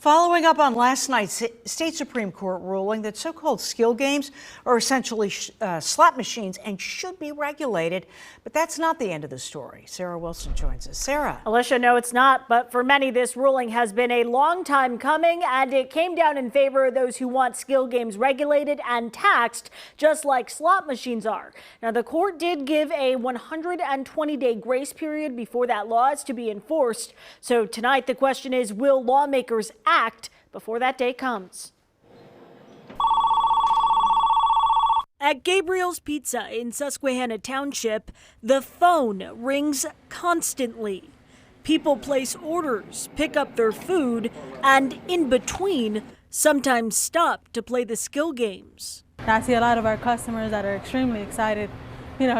Following up on last night's state Supreme Court ruling that so-called skill games are essentially slot machines and should be regulated. But that's not the end of the story. Sarah Wilson joins us. Sarah. Alicia, no, it's not. But for many, this ruling has been a long time coming, and it came down in favor of those who want skill games regulated and taxed, just like slot machines are. Now, the court did give a 120-day grace period before that law is to be enforced. So tonight, the question is, will lawmakers act before that day comes? At Gabriel's Pizza in Susquehanna Township, the phone rings constantly. People place orders, pick up their food, and in between, sometimes stop to play the skill games. I see a lot of our customers that are extremely excited,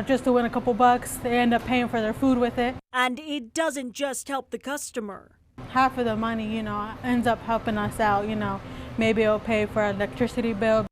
just to win a couple bucks. They end up paying for their food with it. And it doesn't just help the customer. Half of the money, ends up helping us out, maybe it'll pay for our electricity bill.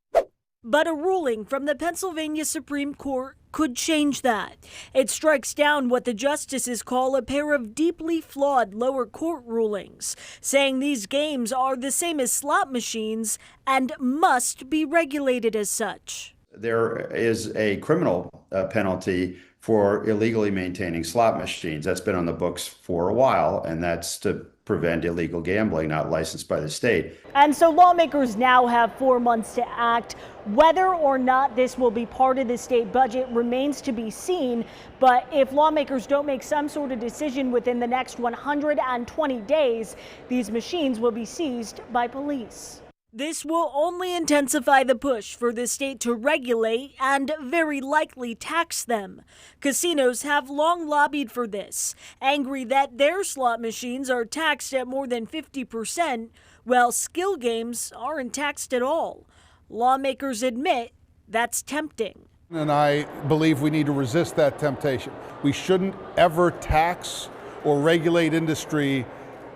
But a ruling from the Pennsylvania Supreme Court could change that. It strikes down what the justices call a pair of deeply flawed lower court rulings, saying these games are the same as slot machines and must be regulated as such. There is a criminal penalty for illegally maintaining slot machines. That's been on the books for a while, and that's to prevent illegal gambling not licensed by the state. And so lawmakers now have 4 months to act. Whether or not this will be part of the state budget remains to be seen. But if lawmakers don't make some sort of decision within the next 120 days, these machines will be seized by police. This will only intensify the push for the state to regulate and very likely tax them. Casinos have long lobbied for this, angry that their slot machines are taxed at more than 50%, while skill games aren't taxed at all. Lawmakers admit that's tempting. And I believe we need to resist that temptation. We shouldn't ever tax or regulate industry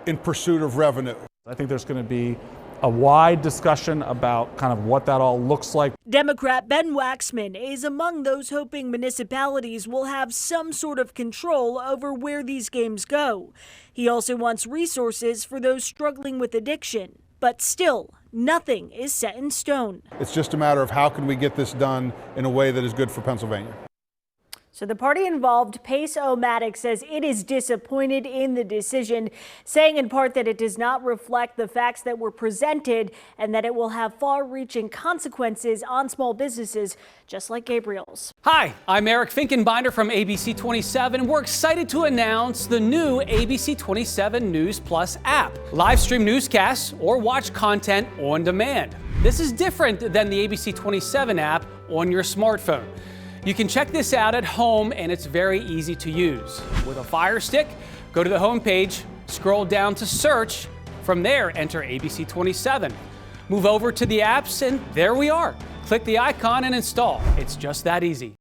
in pursuit of revenue. I think there's going to be a wide discussion about kind of what that all looks like. Democrat Ben Waxman is among those hoping municipalities will have some sort of control over where these games go. He also wants resources for those struggling with addiction. But still, nothing is set in stone. It's just a matter of how can we get this done in a way that is good for Pennsylvania. So the party involved, Pace-O-Matic, says it is disappointed in the decision, saying in part that it does not reflect the facts that were presented and that it will have far-reaching consequences on small businesses, just like Gabriel's. Hi, I'm Eric Finkenbinder from ABC 27. We're excited to announce the new ABC 27 News Plus app. Live stream newscasts or watch content on demand. This is different than the ABC 27 app on your smartphone. You can check this out at home, and it's very easy to use. With a Fire Stick, go to the homepage, scroll down to search. From there, enter ABC 27. Move over to the apps, and there we are. Click the icon and install. It's just that easy.